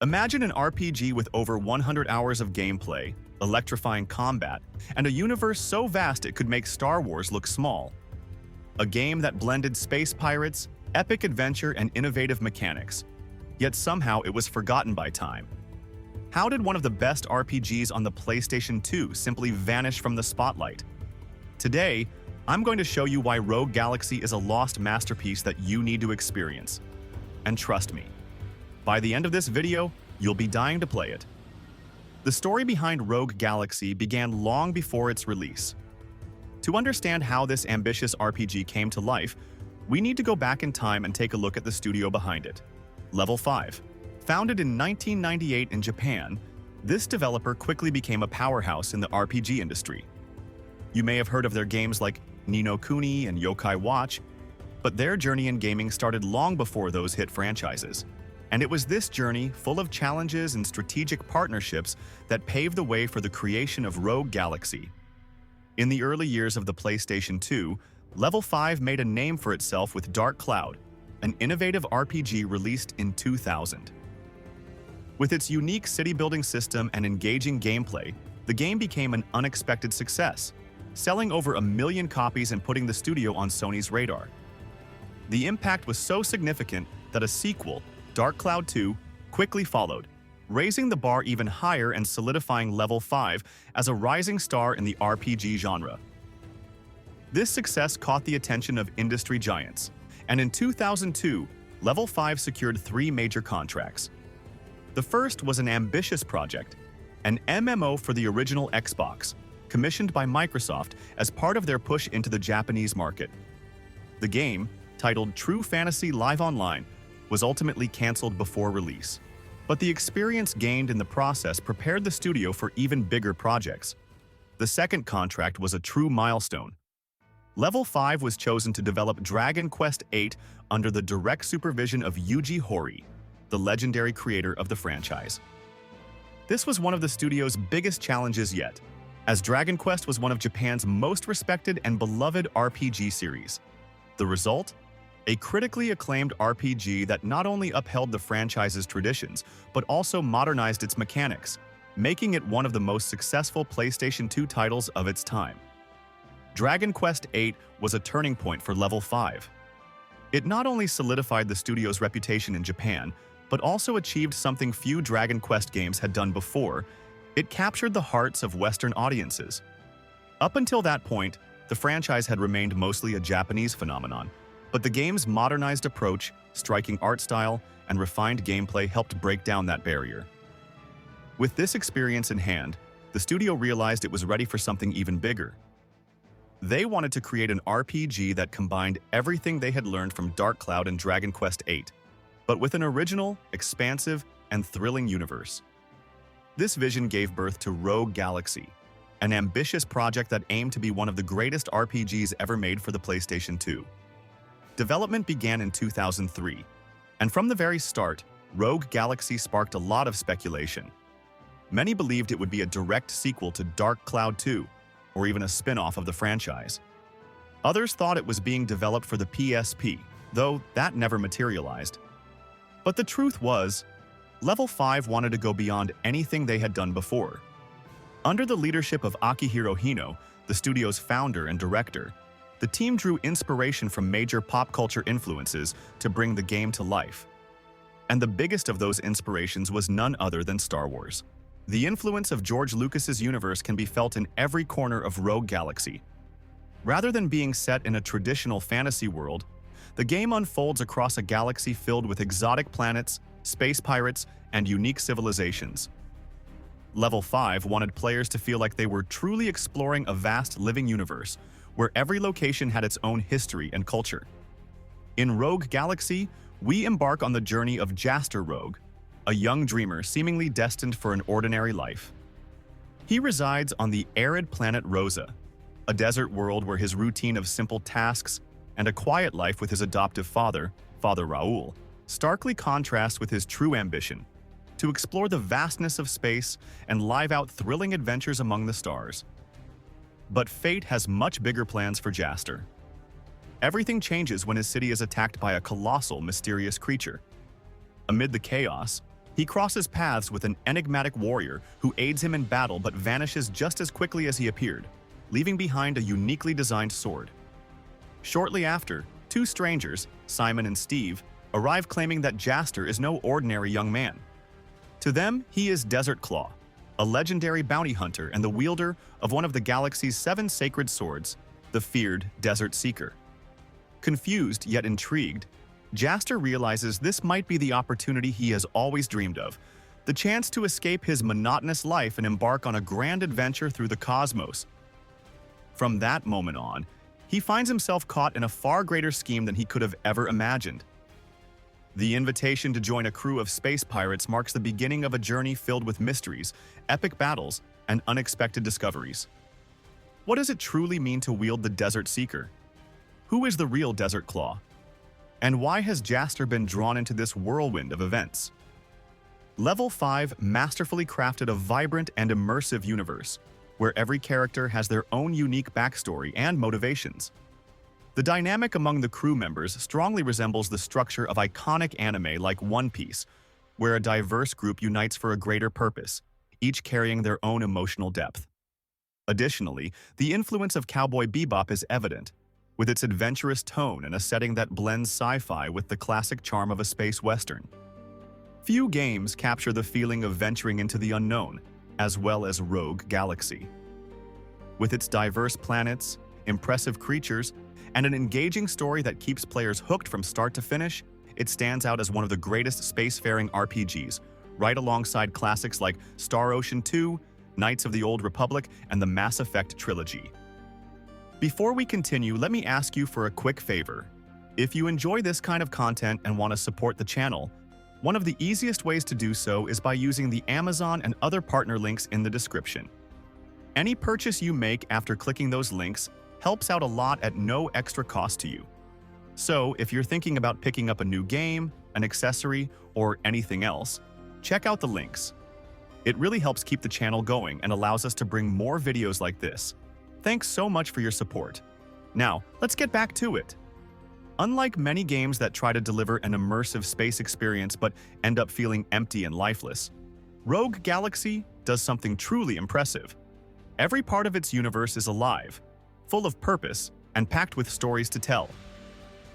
Imagine an RPG with over 100 hours of gameplay, electrifying combat, and a universe so vast it could make Star Wars look small. A game that blended space pirates, epic adventure, and innovative mechanics. Yet somehow it was forgotten by time. How did one of the best RPGs on the PlayStation 2 simply vanish from the spotlight? Today, I'm going to show you why Rogue Galaxy is a lost masterpiece that you need to experience. And trust me, by the end of this video, you'll be dying to play it. The story behind Rogue Galaxy began long before its release. To understand how this ambitious RPG came to life, we need to go back in time and take a look at the studio behind it. Level 5. Founded in 1998 in Japan, this developer quickly became a powerhouse in the RPG industry. You may have heard of their games like Ni no Kuni and Yokai Watch, but their journey in gaming started long before those hit franchises. And it was this journey, full of challenges and strategic partnerships, that paved the way for the creation of Rogue Galaxy. In the early years of the PlayStation 2, Level 5 made a name for itself with Dark Cloud, an innovative RPG released in 2000. With its unique city-building system and engaging gameplay, the game became an unexpected success, selling over 1 million copies and putting the studio on Sony's radar. The impact was so significant that a sequel, Dark Cloud 2, quickly followed, raising the bar even higher and solidifying Level 5 as a rising star in the RPG genre. This success caught the attention of industry giants, and in 2002, Level 5 secured 3 major contracts. The first was an ambitious project, an MMO for the original Xbox, commissioned by Microsoft as part of their push into the Japanese market. The game, titled True Fantasy Live Online, was ultimately cancelled before release. But the experience gained in the process prepared the studio for even bigger projects. The second contract was a true milestone. Level 5 was chosen to develop Dragon Quest VIII under the direct supervision of Yuji Horii, the legendary creator of the franchise. This was one of the studio's biggest challenges yet, as Dragon Quest was one of Japan's most respected and beloved RPG series. The result? A critically acclaimed RPG that not only upheld the franchise's traditions, but also modernized its mechanics, making it one of the most successful PlayStation 2 titles of its time. Dragon Quest VIII was a turning point for Level 5. It not only solidified the studio's reputation in Japan, but also achieved something few Dragon Quest games had done before. It captured the hearts of Western audiences. Up until that point, the franchise had remained mostly a Japanese phenomenon, but the game's modernized approach, striking art style, and refined gameplay helped break down that barrier. With this experience in hand, the studio realized it was ready for something even bigger. They wanted to create an RPG that combined everything they had learned from Dark Cloud and Dragon Quest VIII, but with an original, expansive, and thrilling universe. This vision gave birth to Rogue Galaxy, an ambitious project that aimed to be one of the greatest RPGs ever made for the PlayStation 2. Development began in 2003, and from the very start, Rogue Galaxy sparked a lot of speculation. Many believed it would be a direct sequel to Dark Cloud 2, or even a spin-off of the franchise. Others thought it was being developed for the PSP, though that never materialized. But the truth was, Level 5 wanted to go beyond anything they had done before. Under the leadership of Akihiro Hino, the studio's founder and director, the team drew inspiration from major pop culture influences to bring the game to life. And the biggest of those inspirations was none other than Star Wars. The influence of George Lucas's universe can be felt in every corner of Rogue Galaxy. Rather than being set in a traditional fantasy world, the game unfolds across a galaxy filled with exotic planets, space pirates, and unique civilizations. Level 5 wanted players to feel like they were truly exploring a vast living universe, where every location had its own history and culture. In Rogue Galaxy, we embark on the journey of Jaster Rogue, a young dreamer seemingly destined for an ordinary life. He resides on the arid planet Rosa, a desert world where his routine of simple tasks and a quiet life with his adoptive father, Father Raoul, starkly contrasts with his true ambition, to explore the vastness of space and live out thrilling adventures among the stars. But fate has much bigger plans for Jaster. Everything changes when his city is attacked by a colossal, mysterious creature. Amid the chaos, He crosses paths with an enigmatic warrior who aids him in battle but vanishes just as quickly as he appeared, leaving behind a uniquely designed sword. Shortly after, two strangers, Simon and Steve, arrive claiming that Jaster is no ordinary young man. To them, he is Desert Claw, a legendary bounty hunter and the wielder of one of the galaxy's 7 sacred swords, the feared Desert Seeker. Confused yet intrigued, Jaster realizes this might be the opportunity he has always dreamed of, the chance to escape his monotonous life and embark on a grand adventure through the cosmos. From that moment on, he finds himself caught in a far greater scheme than he could have ever imagined. The invitation to join a crew of space pirates marks the beginning of a journey filled with mysteries, epic battles, and unexpected discoveries. What does it truly mean to wield the Desert Seeker? Who is the real Desert Claw? And why has Jaster been drawn into this whirlwind of events? Level 5 masterfully crafted a vibrant and immersive universe, where every character has their own unique backstory and motivations. The dynamic among the crew members strongly resembles the structure of iconic anime like One Piece, where a diverse group unites for a greater purpose, each carrying their own emotional depth. Additionally, the influence of Cowboy Bebop is evident, with its adventurous tone and a setting that blends sci-fi with the classic charm of a space western. Few games capture the feeling of venturing into the unknown, as well as Rogue Galaxy. With its diverse planets, impressive creatures, and an engaging story that keeps players hooked from start to finish, it stands out as one of the greatest spacefaring RPGs, right alongside classics like Star Ocean 2, Knights of the Old Republic, and the Mass Effect trilogy. Before we continue, let me ask you for a quick favor. If you enjoy this kind of content and want to support the channel, one of the easiest ways to do so is by using the Amazon and other partner links in the description. Any purchase you make after clicking those links helps out a lot at no extra cost to you. So, if you're thinking about picking up a new game, an accessory, or anything else, check out the links. It really helps keep the channel going and allows us to bring more videos like this. Thanks so much for your support. Now, let's get back to it. Unlike many games that try to deliver an immersive space experience but end up feeling empty and lifeless, Rogue Galaxy does something truly impressive. Every part of its universe is alive, full of purpose, and packed with stories to tell.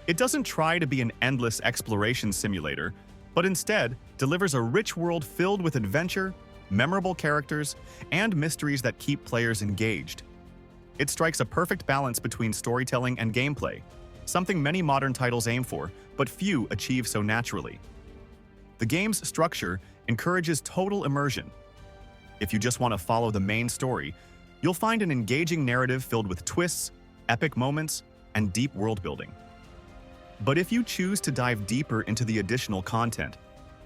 It doesn't try to be an endless exploration simulator, but instead delivers a rich world filled with adventure, memorable characters, and mysteries that keep players engaged. It strikes a perfect balance between storytelling and gameplay, something many modern titles aim for, but few achieve so naturally. The game's structure encourages total immersion. If you just want to follow the main story, you'll find an engaging narrative filled with twists, epic moments, and deep world-building. But if you choose to dive deeper into the additional content,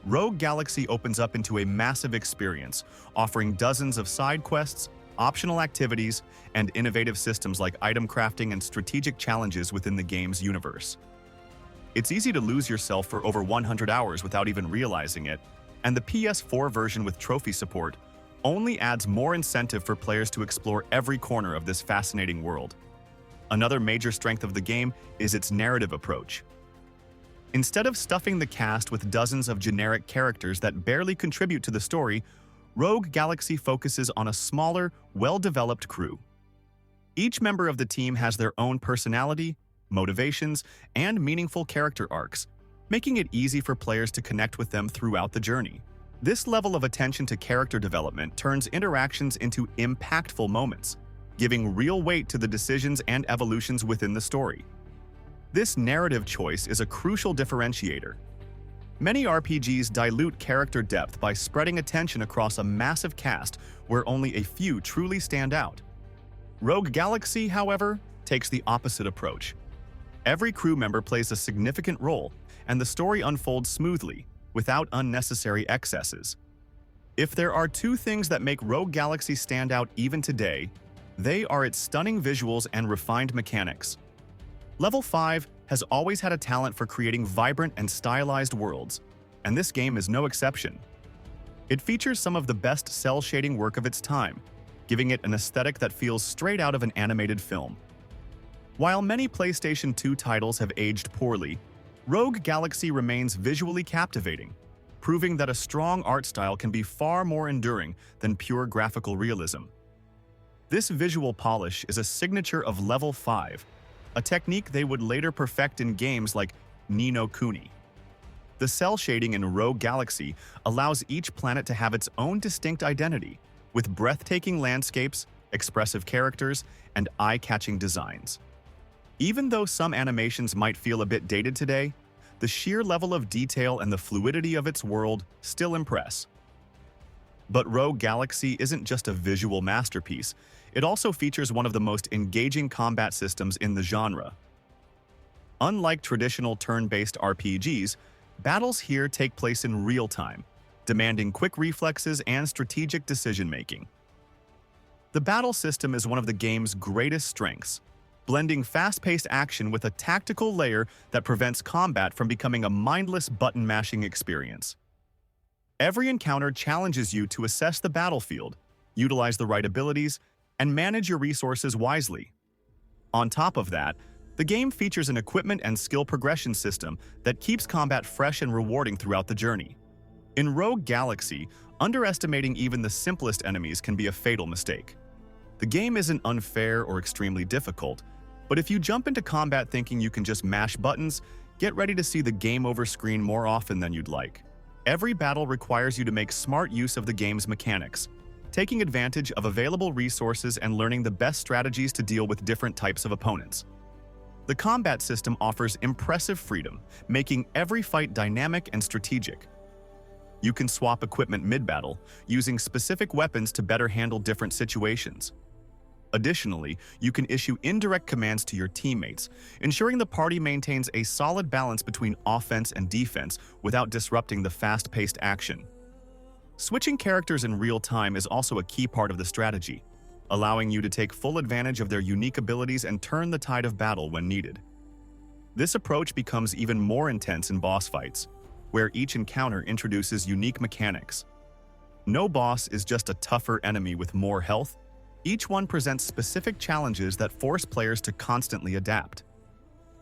Rogue Galaxy opens up into a massive experience, offering dozens of side quests, optional activities, and innovative systems like item crafting and strategic challenges within the game's universe. It's easy to lose yourself for over 100 hours without even realizing it, and the PS4 version with trophy support only adds more incentive for players to explore every corner of this fascinating world. Another major strength of the game is its narrative approach. Instead of stuffing the cast with dozens of generic characters that barely contribute to the story, Rogue Galaxy focuses on a smaller, well-developed crew. Each member of the team has their own personality, motivations, and meaningful character arcs, making it easy for players to connect with them throughout the journey. This level of attention to character development turns interactions into impactful moments, giving real weight to the decisions and evolutions within the story. This narrative choice is a crucial differentiator. Many RPGs dilute character depth by spreading attention across a massive cast where only a few truly stand out. Rogue Galaxy, however, takes the opposite approach. Every crew member plays a significant role, and the story unfolds smoothly, without unnecessary excesses. If there are two things that make Rogue Galaxy stand out even today, they are its stunning visuals and refined mechanics. Level 5 has always had a talent for creating vibrant and stylized worlds, and this game is no exception. It features some of the best cel shading work of its time, giving it an aesthetic that feels straight out of an animated film. While many PlayStation 2 titles have aged poorly, Rogue Galaxy remains visually captivating. proving that a strong art style can be far more enduring than pure graphical realism. This visual polish is a signature of Level 5, a technique they would later perfect in games like Ni no Kuni. The cell shading in Rogue Galaxy allows each planet to have its own distinct identity, with breathtaking landscapes, expressive characters, and eye-catching designs. Even though some animations might feel a bit dated today, the sheer level of detail and the fluidity of its world still impress. But Rogue Galaxy isn't just a visual masterpiece, it also features one of the most engaging combat systems in the genre. Unlike traditional turn-based RPGs, battles here take place in real time, demanding quick reflexes and strategic decision-making. The battle system is one of the game's greatest strengths, blending fast-paced action with a tactical layer that prevents combat from becoming a mindless button-mashing experience. Every encounter challenges you to assess the battlefield, utilize the right abilities, and manage your resources wisely. On top of that, the game features an equipment and skill progression system that keeps combat fresh and rewarding throughout the journey. In Rogue Galaxy, underestimating even the simplest enemies can be a fatal mistake. The game isn't unfair or extremely difficult, but if you jump into combat thinking you can just mash buttons, get ready to see the game over screen more often than you'd like. Every battle requires you to make smart use of the game's mechanics, taking advantage of available resources and learning the best strategies to deal with different types of opponents. The combat system offers impressive freedom, making every fight dynamic and strategic. You can swap equipment mid-battle, using specific weapons to better handle different situations. Additionally, you can issue indirect commands to your teammates, ensuring the party maintains a solid balance between offense and defense without disrupting the fast-paced action. Switching characters in real time is also a key part of the strategy, allowing you to take full advantage of their unique abilities and turn the tide of battle when needed. This approach becomes even more intense in boss fights, where each encounter introduces unique mechanics. No boss is just a tougher enemy with more health. Each one presents specific challenges that force players to constantly adapt.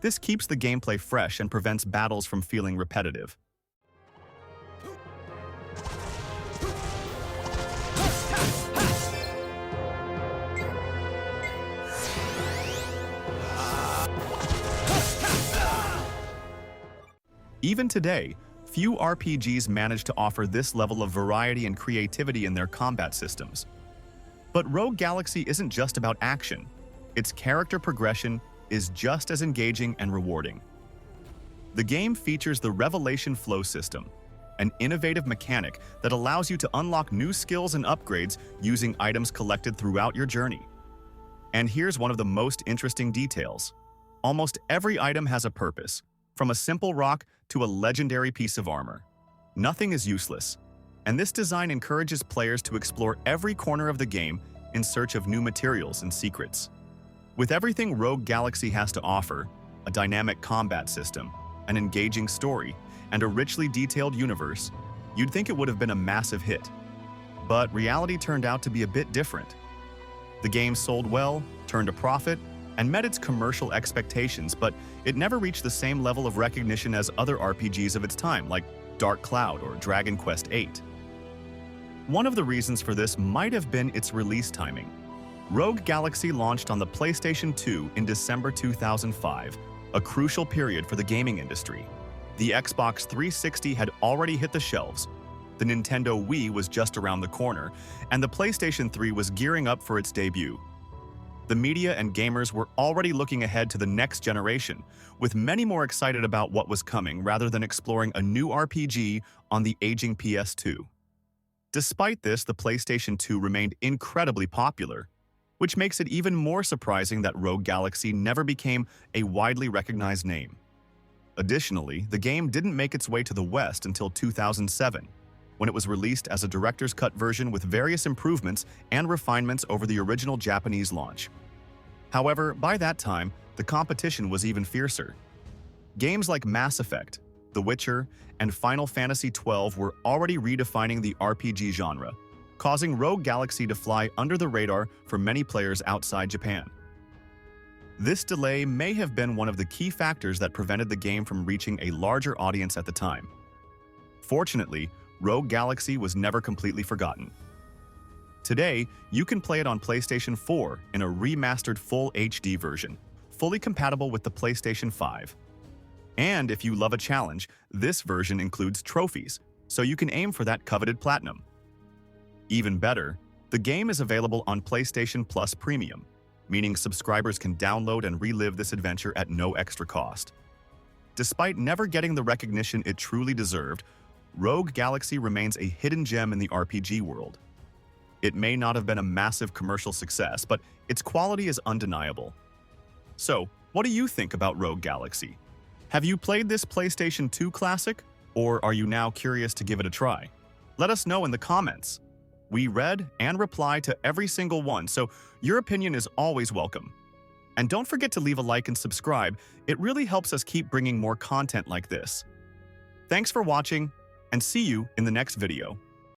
This keeps the gameplay fresh and prevents battles from feeling repetitive. Even today, few RPGs manage to offer this level of variety and creativity in their combat systems. But Rogue Galaxy isn't just about action. Its character progression is just as engaging and rewarding. The game features the Revelation Flow system, an innovative mechanic that allows you to unlock new skills and upgrades using items collected throughout your journey. And here's one of the most interesting details. Almost every item has a purpose, from a simple rock to a legendary piece of armor. Nothing is useless, and this design encourages players to explore every corner of the game in search of new materials and secrets. With everything Rogue Galaxy has to offer, a dynamic combat system, an engaging story, and a richly detailed universe, you'd think it would have been a massive hit. But reality turned out to be a bit different. The game sold well, turned a profit, and met its commercial expectations, but it never reached the same level of recognition as other RPGs of its time, like Dark Cloud or Dragon Quest VIII. One of the reasons for this might have been its release timing. Rogue Galaxy launched on the PlayStation 2 in December 2005, a crucial period for the gaming industry. The Xbox 360 had already hit the shelves, the Nintendo Wii was just around the corner, and the PlayStation 3 was gearing up for its debut. The media and gamers were already looking ahead to the next generation, with many more excited about what was coming rather than exploring a new RPG on the aging PS2. Despite this, the PlayStation 2 remained incredibly popular, which makes it even more surprising that Rogue Galaxy never became a widely recognized name. Additionally, the game didn't make its way to the West until 2007, when it was released as a director's cut version with various improvements and refinements over the original Japanese launch. However, by that time, the competition was even fiercer. Games like Mass Effect, The Witcher, and Final Fantasy XII were already redefining the RPG genre, causing Rogue Galaxy to fly under the radar for many players outside Japan. This delay may have been one of the key factors that prevented the game from reaching a larger audience at the time. Fortunately, Rogue Galaxy was never completely forgotten. Today, you can play it on PlayStation 4 in a remastered full HD version, fully compatible with the PlayStation 5. And if you love a challenge, this version includes trophies, so you can aim for that coveted platinum. Even better, the game is available on PlayStation Plus Premium, meaning subscribers can download and relive this adventure at no extra cost. Despite never getting the recognition it truly deserved, Rogue Galaxy remains a hidden gem in the RPG world. It may not have been a massive commercial success, but its quality is undeniable. So, what do you think about Rogue Galaxy? Have you played this PlayStation 2 classic, or are you now curious to give it a try? Let us know in the comments. We read and reply to every single one, so your opinion is always welcome. And don't forget to leave a like and subscribe. It really helps us keep bringing more content like this. Thanks for watching, and see you in the next video.